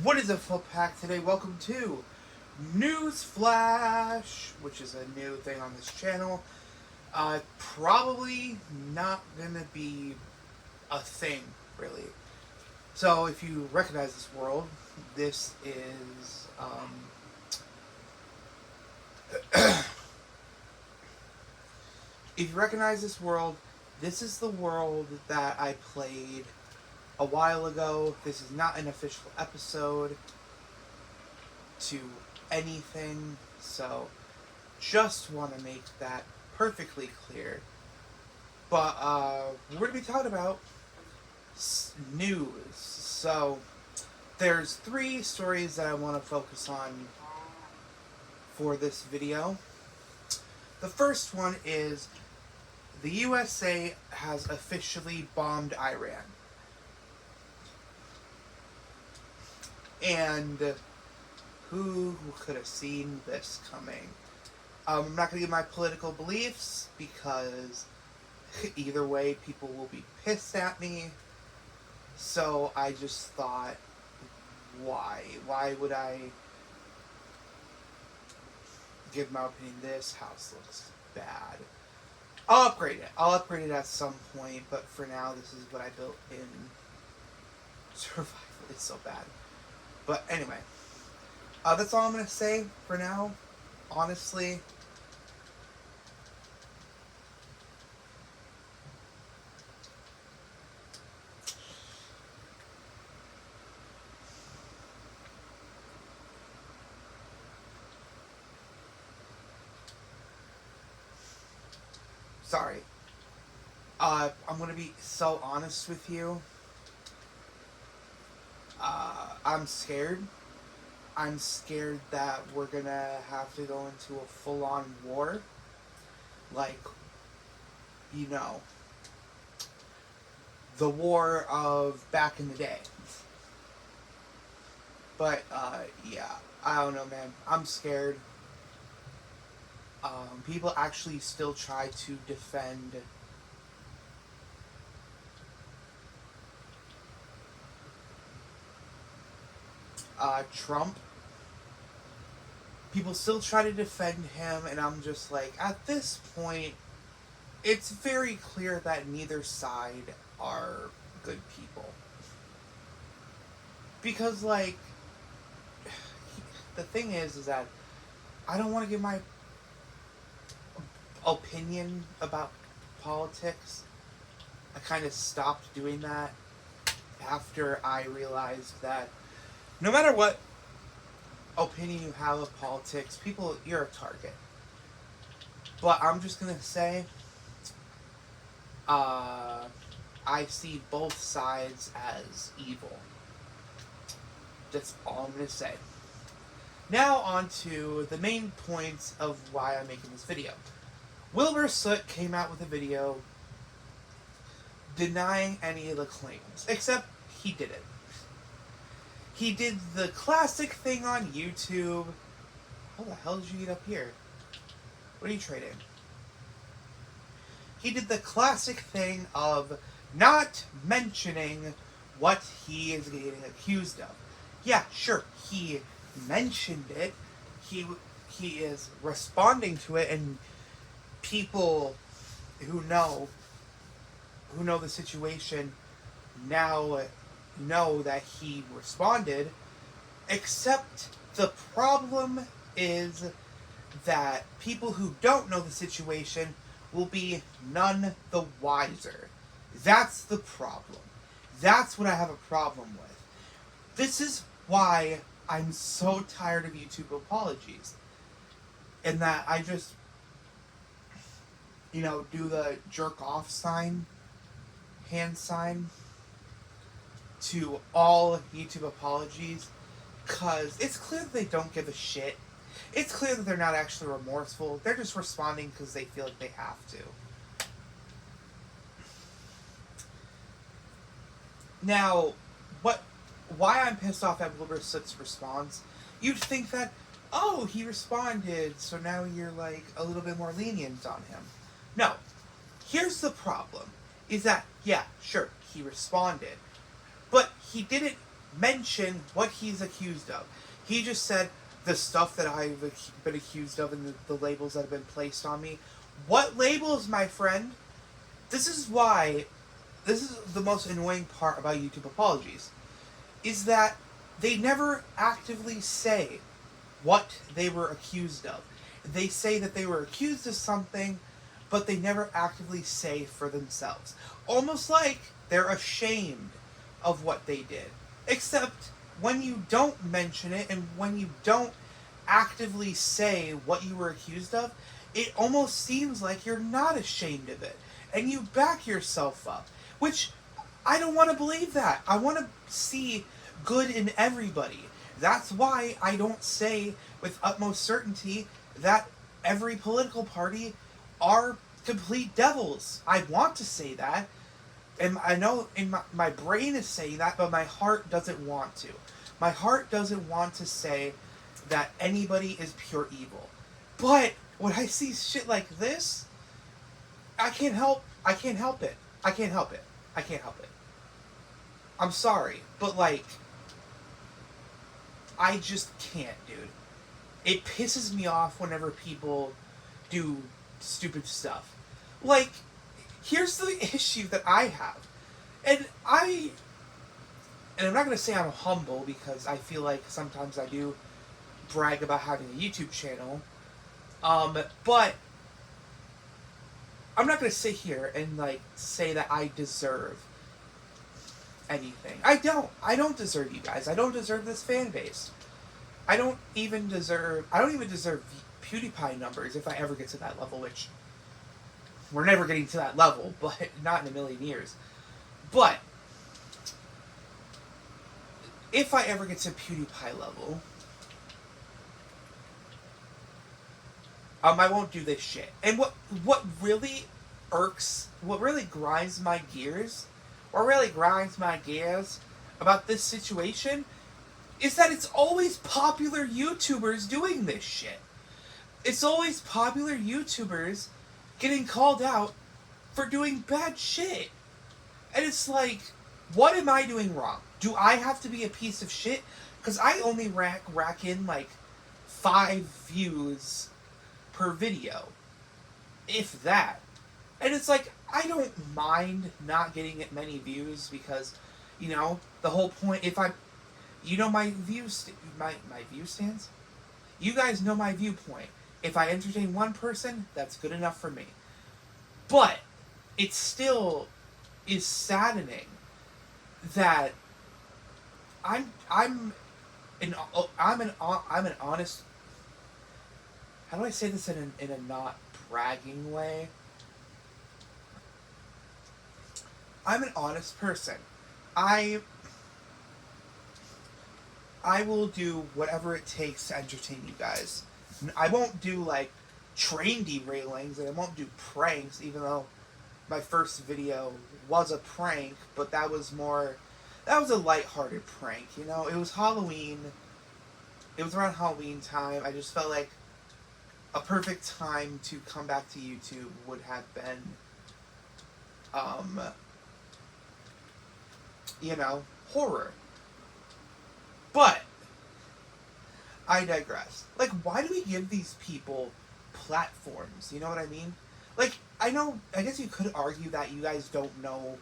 What is up, Full Pack? Today, welcome to NEWSFLASH, which is a new thing on this channel. Probably not gonna be a thing, really. So, if you recognize this world, this is, if you recognize this world, this is the world that I played a while ago. This is not an official episode to anything, so just want to make that perfectly clear. But we're going to be talking about news. So there's 3 stories that I want to focus on for this video. The first one is the USA has officially bombed Iran. And who could have seen this coming? I'm not going to give my political beliefs because either way people will be pissed at me. So I just thought, why? Why would I give my opinion? This house looks bad. I'll upgrade it. I'll upgrade it at some point, but for now this is what I built in survival. It's so bad. But anyway, that's all I'm going to say for now, honestly. Sorry. I'm going to be so honest with you. I'm scared. I'm scared that we're gonna have to go into a full-on war. Like, you know, the war of back in the day. But, yeah, I don't know, man. I'm scared. People actually still try to defend Trump. People still try to defend him, and I'm just like, at this point, it's very clear that neither side are good people. Because, like, the thing is that I don't want to give my opinion about politics. I kind of stopped doing that after I realized that no matter what opinion you have of politics, people, you're a target. But I'm just gonna say, I see both sides as evil. That's all I'm gonna say. Now on to the main points of why I'm making this video. Wilbur Soot came out with a video denying any of the claims, except he didn't. He did the classic thing on YouTube. How the hell did you get up here? What are you trading? He did the classic thing of not mentioning what he is getting accused of. Yeah, sure, he mentioned it. He is responding to it, and people who know the situation now know that he responded, except the problem is that people who don't know the situation will be none the wiser. That's the problem. That's what I have a problem with. This is why I'm so tired of YouTube apologies. And that I just, do the jerk off sign, hand sign, to all YouTube apologies, because it's clear that they don't give a shit. It's clear that they're not actually remorseful. They're just responding because they feel like they have to. Now, why I'm pissed off at Wilbur Soot's response, you'd think that, oh, he responded, so now you're like a little bit more lenient on him. No. Here's the problem, is that, yeah, sure, he responded, but he didn't mention what he's accused of. He just said the stuff that I've been accused of and the labels that have been placed on me. What labels, my friend? This is the most annoying part about YouTube apologies, is that they never actively say what they were accused of. They say that they were accused of something, but they never actively say for themselves. Almost like they're ashamed of what they did. Except when you don't mention it and when you don't actively say what you were accused of, it almost seems like you're not ashamed of it. And you back yourself up. Which, I don't want to believe that. I want to see good in everybody. That's why I don't say with utmost certainty that every political party are complete devils. I want to say that. And I know my brain is saying that, but my heart doesn't want to. My heart doesn't want to say that anybody is pure evil. But when I see shit like this, I can't help it. I can't help it. I can't help it. I'm sorry, but like, I just can't, dude. It pisses me off whenever people do stupid stuff. Like, here's the issue that I have. And I'm not going to say I'm humble, because I feel like sometimes I do brag about having a YouTube channel. But I'm not going to sit here and, like, say that I deserve anything. I don't deserve you guys. I don't deserve this fan base. I don't even deserve PewDiePie numbers if I ever get to that level, which we're never getting to that level, but not in a million years. But if I ever get to PewDiePie level, I won't do this shit. And what really grinds my gears, about this situation, is that it's always popular YouTubers doing this shit. It's always popular YouTubers getting called out for doing bad shit. And it's like, what am I doing wrong? Do I have to be a piece of shit? Because I only rack in like 5 views per video, if that. And it's like, I don't mind not getting it many views, because, you know, the whole point, my view stands? You guys know my viewpoint. If I entertain one person, that's good enough for me. But it still is saddening that I'm an honest. How do I say this in a not bragging way? I'm an honest person. I will do whatever it takes to entertain you guys. I won't do, like, train derailings, and I won't do pranks, even though my first video was a prank, but that was a lighthearted prank, you know? It was Halloween. It was around Halloween time. I just felt like a perfect time to come back to YouTube would have been, horror. But I digress. Like, why do we give these people platforms? You know what I mean? Like, I guess you could argue that you guys don't know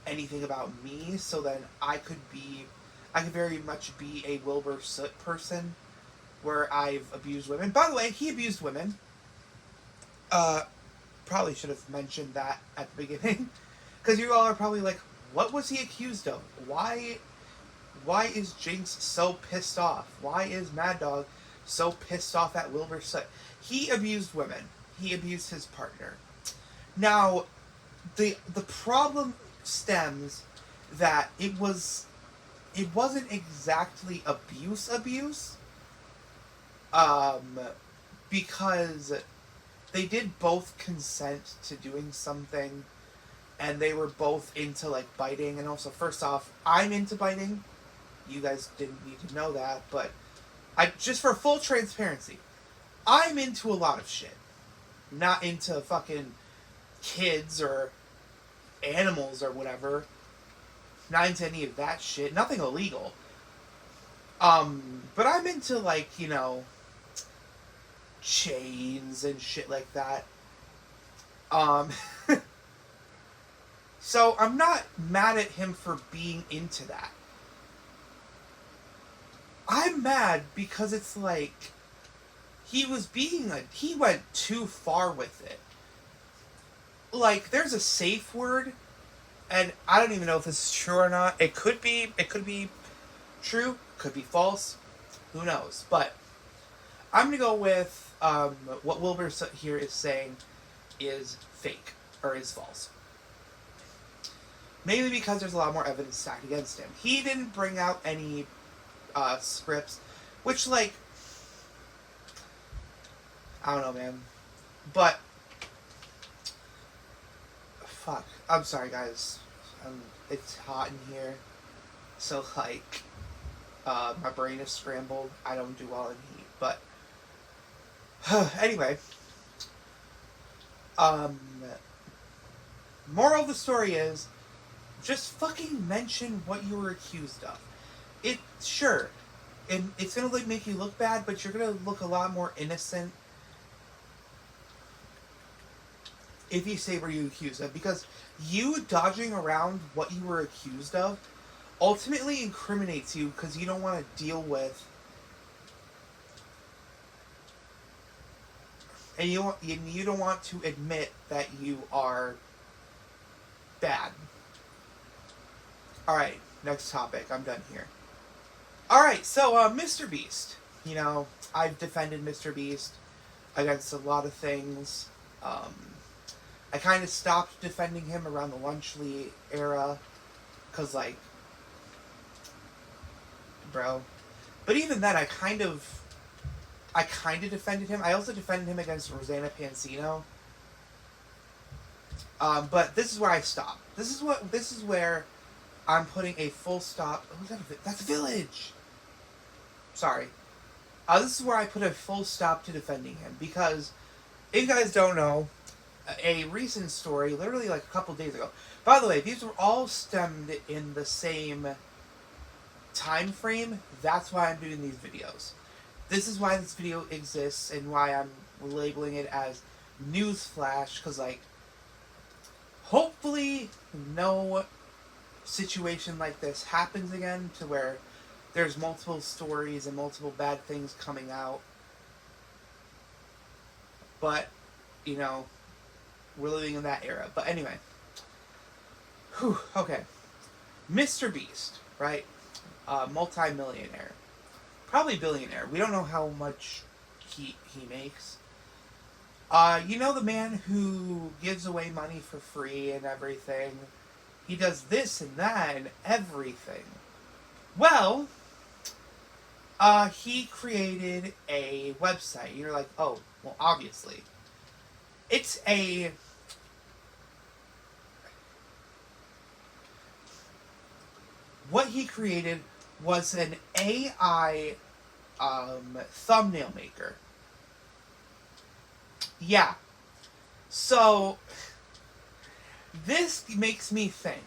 anything about me, so then I could very much be a Wilbur Soot person, where I've abused women. By the way, he abused women. Probably should have mentioned that at the beginning, because you all are probably like, what was he accused of? Why is Jinx so pissed off? Why is Mad Dog so pissed off at Wilbur Soot? He abused women. He abused his partner. Now, the problem stems that it wasn't exactly abuse, because they did both consent to doing something, and they were both into, like, biting. And also, first off, I'm into biting. You guys didn't need to know that, but just for full transparency, I'm into a lot of shit. Not into fucking kids or animals or whatever. Not into any of that shit. Nothing illegal. But I'm into, like, you know, chains and shit like that. Um, so I'm not mad at him for being into that. I'm mad because it's like he went too far with it. Like, there's a safe word, and I don't even know if this is true or not. It could be true, could be false, who knows? But I'm gonna go with what Wilbur here is saying is fake or is false. Mainly because there's a lot more evidence stacked against him. He didn't bring out any scripts, which, like, I don't know, man. But fuck, I'm sorry, guys. It's hot in here, so, like, my brain is scrambled. I don't do well in heat, but anyway. Moral of the story is, just fucking mention what you were accused of. Sure, and it's gonna, like, make you look bad, but you're gonna look a lot more innocent if you say what you accused of, because you dodging around what you were accused of ultimately incriminates you, because you don't want to deal with, and you don't want to admit that you are bad. Alright, next topic. I'm done here. Alright, so Mr. Beast. You know, I've defended Mr. Beast against a lot of things. I kind of stopped defending him around the Lunchly era, because, like, bro. But even then, I kind of defended him. I also defended him against Rosanna Pansino. But this is where I stop. This is where I'm putting a full stop. Oh, that's Village. Sorry. This is where I put a full stop to defending him, because if you guys don't know, a recent story, literally like a couple days ago. By the way, these were all stemmed in the same time frame. That's why I'm doing these videos. This is why this video exists and why I'm labeling it as NEWSFLASH, because, like, hopefully no situation like this happens again, to where there's multiple stories and multiple bad things coming out. But, you know, we're living in that era. But anyway. Whew, okay. Mr. Beast, right? Multi-millionaire. Probably billionaire. We don't know how much he makes. You know, the man who gives away money for free and everything. He does this and that and everything. Well, he created a website. You're like, oh, well, obviously. It's a... What he created was an AI thumbnail maker. Yeah. So, this makes me think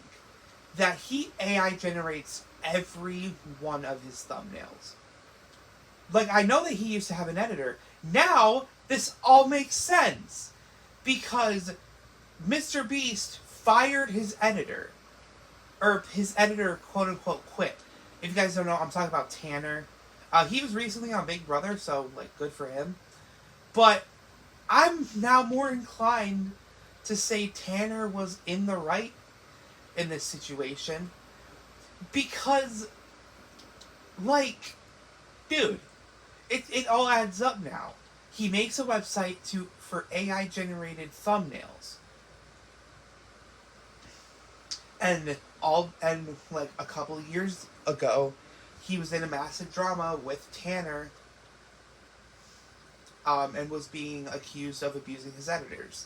that he AI generates every one of his thumbnails. Like, I know that he used to have an editor. Now, this all makes sense. Because Mr. Beast fired his editor. Or his editor, quote-unquote, quit. If you guys don't know, I'm talking about Tanner. He was recently on Big Brother, so, like, good for him. But I'm now more inclined to say Tanner was in the right in this situation. Because, like, dude, it all adds up now. He makes a website for AI-generated thumbnails. And like a couple of years ago, he was in a massive drama with Tanner, and was being accused of abusing his editors.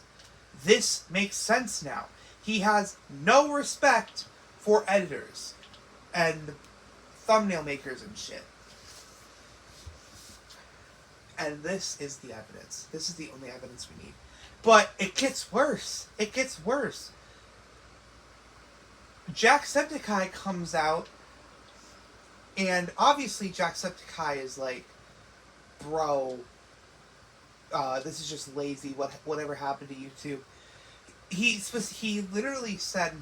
This makes sense now. He has no respect for editors and thumbnail makers and shit. And this is the evidence. This is the only evidence we need. But it gets worse. It gets worse. Jacksepticeye comes out And obviously Jacksepticeye is like, bro, this is just lazy. Whatever happened to YouTube? He literally said,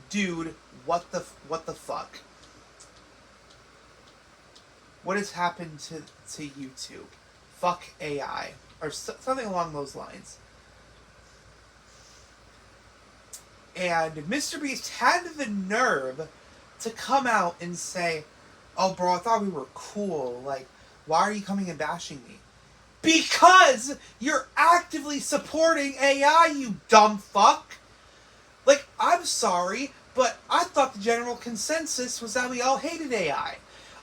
dude, what the fuck? What has happened to YouTube? Fuck AI. Or something along those lines. And Mr. Beast had the nerve to come out and say, oh, bro, I thought we were cool. Like, why are you coming and bashing me? Because you're actively supporting AI, you dumb fuck. Like, I'm sorry, but I thought the general consensus was that we all hated AI.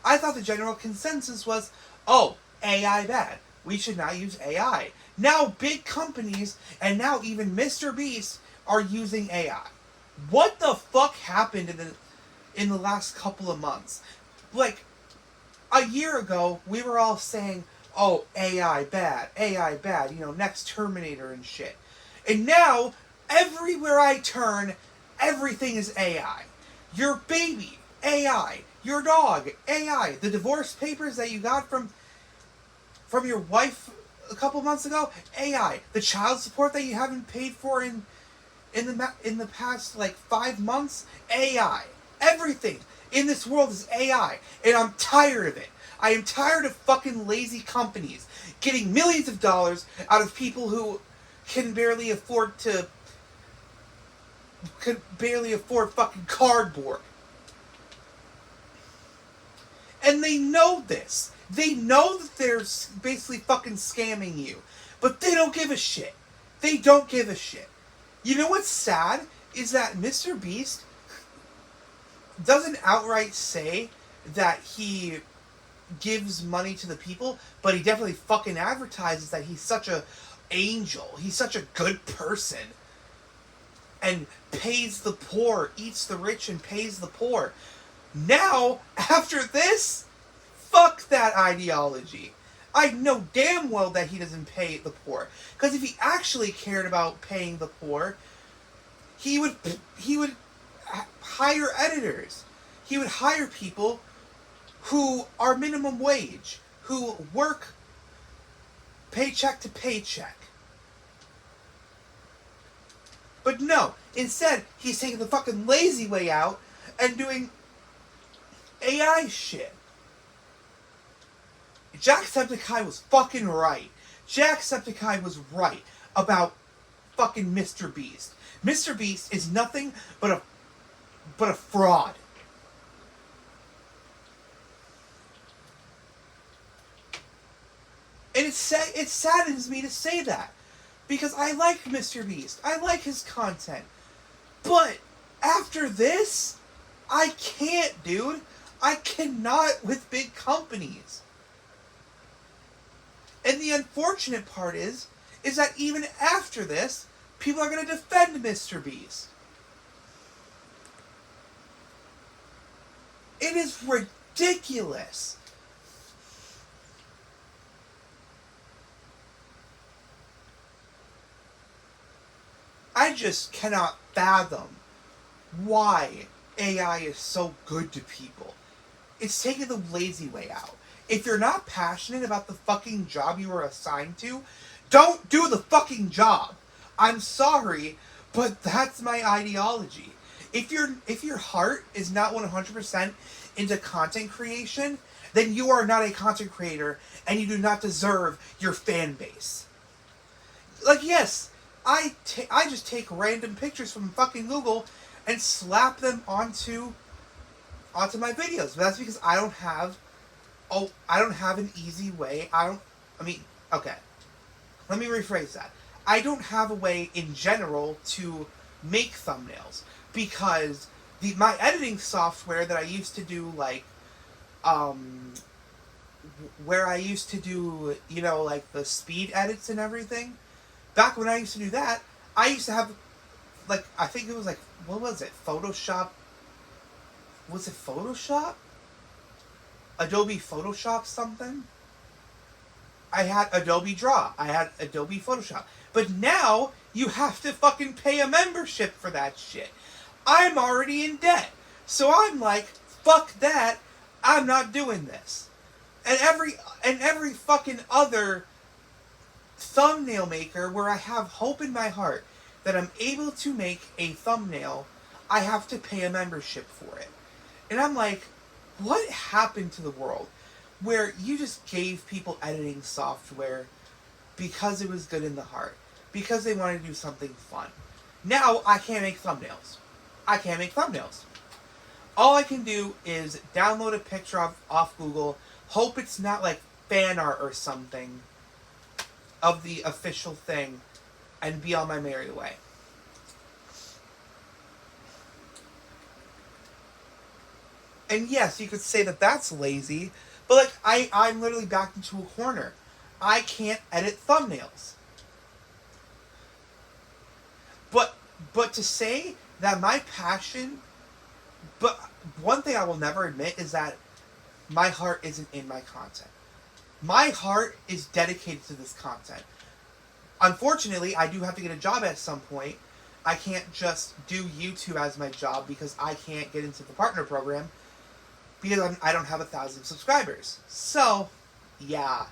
I thought the general consensus was, oh, AI bad. We should not use AI. Now big companies, and now even Mr. Beast, are using AI. What the fuck happened in the last couple of months? Like, a year ago, we were all saying, oh, AI bad, you know, next Terminator and shit. And now, everywhere I turn, everything is AI. Your baby, AI. Your dog, AI. The divorce papers that you got from your wife a couple months ago, AI. The child support that you haven't paid for in the past like 5 months, AI. Everything in this world is AI, and I'm tired of it. I am tired of fucking lazy companies getting millions of dollars out of people who can barely afford fucking cardboard. And they know this. They know that they're basically fucking scamming you. But they don't give a shit. They don't give a shit. You know what's sad? Is that Mr. Beast doesn't outright say that he gives money to the people, but he definitely fucking advertises that he's such a angel. He's such a good person. And pays the poor, eats the rich and pays the poor. Now, after this, fuck that ideology. I know damn well that he doesn't pay the poor. Because if he actually cared about paying the poor, he would hire editors. He would hire people who are minimum wage, who work paycheck to paycheck. But no, instead, he's taking the fucking lazy way out and doing AI shit. Jacksepticeye was fucking right. Jacksepticeye was right about fucking Mr. Beast. Mr. Beast is nothing but a fraud. And it saddens me to say that. Because I like Mr. Beast. I like his content. But after this, I can't, dude. I cannot with big companies. And the unfortunate part is that even after this, people are going to defend Mr. Beast. It is ridiculous. I just cannot fathom why AI is so good to people. It's taking the lazy way out. If you're not passionate about the fucking job you were assigned to, don't do the fucking job. I'm sorry, but that's my ideology. If your heart is not 100% into content creation, then you are not a content creator and you do not deserve your fan base. Like, yes, I just take random pictures from fucking Google and slap them onto my videos. But that's because I don't have an easy way. Okay. Let me rephrase that. I don't have a way in general to make thumbnails because my editing software that I used to do, like, where I used to do, you know, like the speed edits and everything. Back when I used to do that, I used to have, like, I think it was like, what was it? Photoshop? Was it Photoshop? Adobe Photoshop something? I had Adobe Draw. I had Adobe Photoshop. But now, you have to fucking pay a membership for that shit. I'm already in debt. So I'm like, fuck that. I'm not doing this. And every fucking other thumbnail maker where I have hope in my heart that I'm able to make a thumbnail, I have to pay a membership for it. And I'm like, what happened to the world where you just gave people editing software because it was good in the heart, because they wanted to do something fun? Now I can't make thumbnails. I can't make thumbnails. All I can do is download a picture off Google, hope it's not like fan art or something of the official thing, and be on my merry way. And yes, you could say that that's lazy, but like I'm literally backed into a corner. I can't edit thumbnails. But to say that my passion, but one thing I will never admit is that my heart isn't in my content. My heart is dedicated to this content. Unfortunately, I do have to get a job at some point. I can't just do YouTube as my job because I can't get into the partner program because I don't have 1,000 subscribers. So, yeah.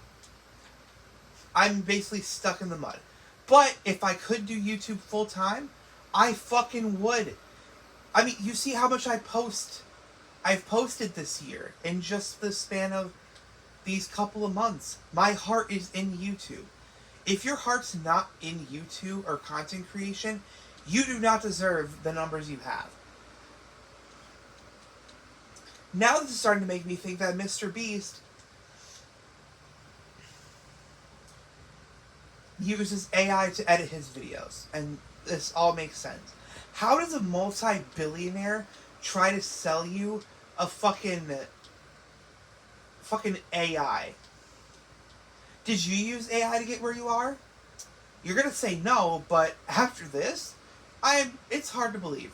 I'm basically stuck in the mud. But if I could do YouTube full time, I fucking would. I mean, you see how much I've posted this year in just the span of these couple of months. My heart is in YouTube. If your heart's not in YouTube or content creation, you do not deserve the numbers you have. Now this is starting to make me think that Mr. Beast uses AI to edit his videos, and this all makes sense. How does a multi-billionaire try to sell you a fucking AI? Did you use AI to get where you are? You're gonna say no, but after this, it's hard to believe.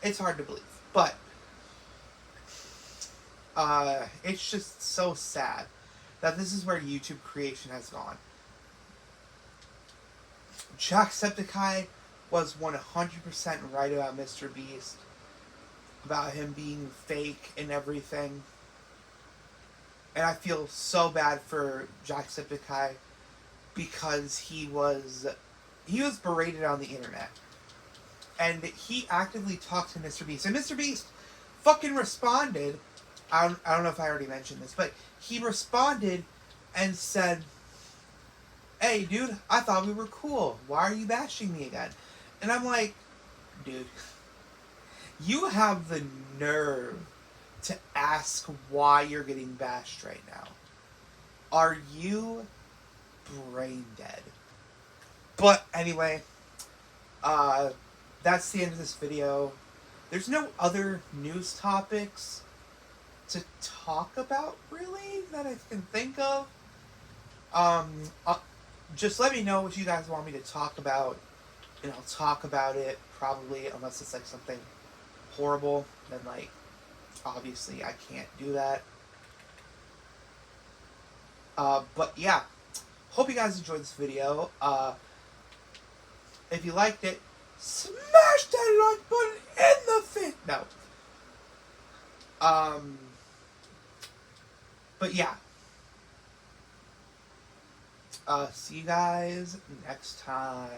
It's hard to believe. But it's just so sad that this is where YouTube creation has gone. Jacksepticeye was 100% right about Mr. Beast, about him being fake and everything. And I feel so bad for Jacksepticeye because he was berated on the internet. And he actively talked to Mr. Beast. And Mr. Beast fucking responded. I don't know if I already mentioned this, but he responded and said, "Hey, dude, I thought we were cool. Why are you bashing me again?" And I'm like, dude, you have the nerve to ask why you're getting bashed right now. Are you brain dead? But anyway, that's the end of this video. There's no other news topics to talk about, really, that I can think of. Just let me know what you guys want me to talk about, and I'll talk about it, probably, unless it's like something horrible, then like, obviously I can't do that. But yeah, hope you guys enjoyed this video. If you liked it, smash that like button in the face. No. But yeah. See you guys next time.